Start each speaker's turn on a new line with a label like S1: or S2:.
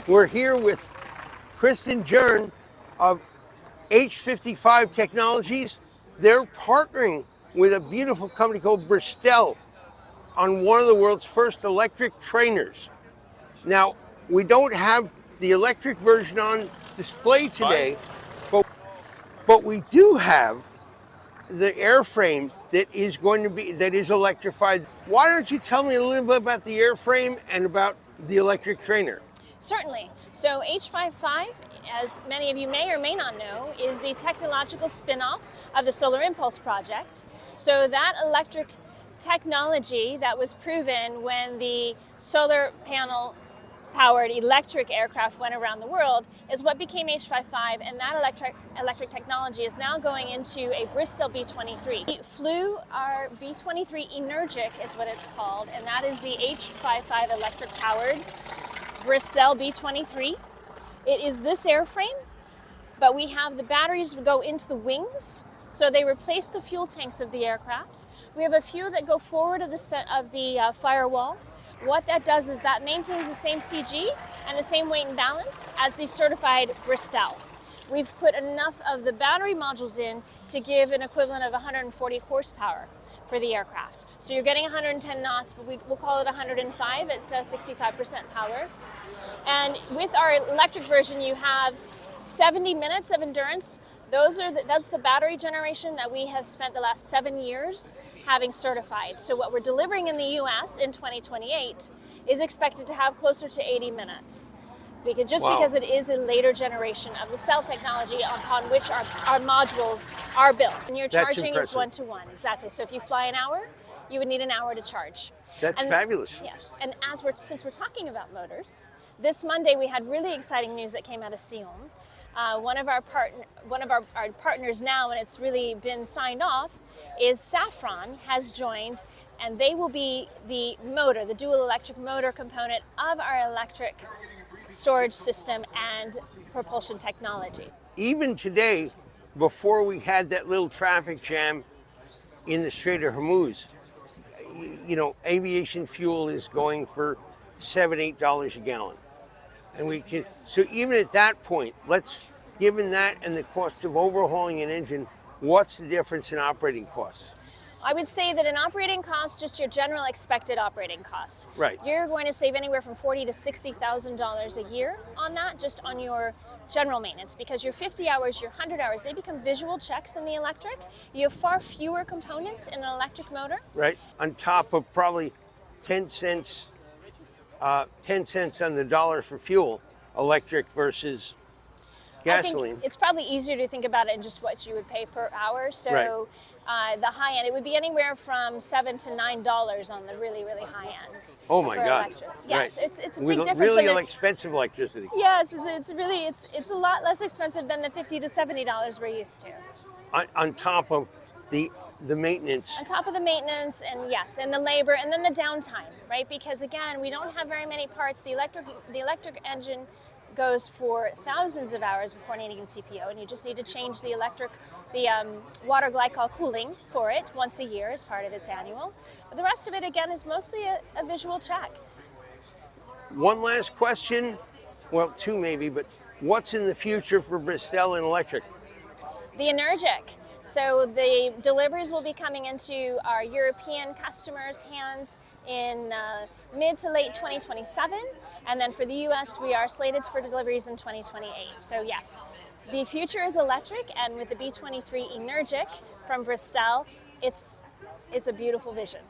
S1: We're here with Kristen Jurn of H55 Technologies. They're partnering with a beautiful company called Bristell on one of the world's first electric trainers. Now, we don't have the electric version on display today, but we do have the airframe that is electrified. Why don't you tell me a little bit about the airframe and about the electric trainer?
S2: Certainly. So H55, as many of you may or may not know, is the technological spin-off of the Solar Impulse project. So that electric technology that was proven when the solar panel powered electric aircraft went around the world is what became H55, and that electric technology is now going into a Bristell B23. We flew our B23 Energic is what it's called, and that is the H55 electric powered Bristell B23. It is this airframe, but we have the batteries go into the wings, so they replace the fuel tanks of the aircraft. We have a few that go forward of the firewall. What that does is that maintains the same CG and the same weight and balance as the certified Bristell. We've put enough of the battery modules in to give an equivalent of 140 horsepower for the aircraft. So you're getting 110 knots, but we'll call it 105 at 65% power. And with our electric version, you have 70 minutes of endurance. That's the battery generation that we have spent the last 7 years having certified. So what we're delivering in the US in 2028 is expected to have closer to 80 minutes. Because it is a later generation of the cell technology upon which our modules are built. And your charging is one-to-one, exactly. So if you fly an hour, you would need an hour to charge.
S1: That's fabulous.
S2: Yes, and since we're talking about motors, this Monday we had really exciting news that came out of Sion. One of our partners now, and it's really been signed off, is Safran has joined, and they will be the dual electric motor component of our electric storage system and propulsion technology.
S1: Even today, before we had that little traffic jam in the Strait of Hormuz, aviation fuel is going for $7, $8 a gallon. And so even at that point, given that and the cost of overhauling an engine, what's the difference in operating costs?
S2: I would say that in operating costs, just your general expected operating cost.
S1: Right.
S2: You're going to save anywhere from $40,000 to $60,000 a year on that, just on your general maintenance, because your 50 hours, your 100 hours, they become visual checks in the electric. You have far fewer components in an electric motor.
S1: Right. On top of probably 10 cents on the dollar for fuel, electric versus gasoline.
S2: I think it's probably easier to think about it in just what you would pay per hour. So the high end, it would be anywhere from $7 to $9 on the really, really high end.
S1: Oh my God!
S2: Yes,
S1: right.
S2: it's a big difference.
S1: Really expensive electricity.
S2: Yes, it's a lot less expensive than the $50 to $70 we're used to.
S1: On top of the maintenance.
S2: On top of the maintenance, and yes, and the labor, and then the downtime, right? Because again, we don't have very many parts. The electric engine goes for thousands of hours before needing a TPO, and you just need to change the water glycol cooling for it once a year as part of its annual. But the rest of it, again, is mostly a visual check.
S1: One last question, well, two maybe, but what's in the future for Bristell and electric?
S2: The Energic. So the deliveries will be coming into our European customers' hands in mid to late 2027. And then for the US, we are slated for deliveries in 2028. So yes, the future is electric, and with the B23 Energic from Bristell, it's a beautiful vision.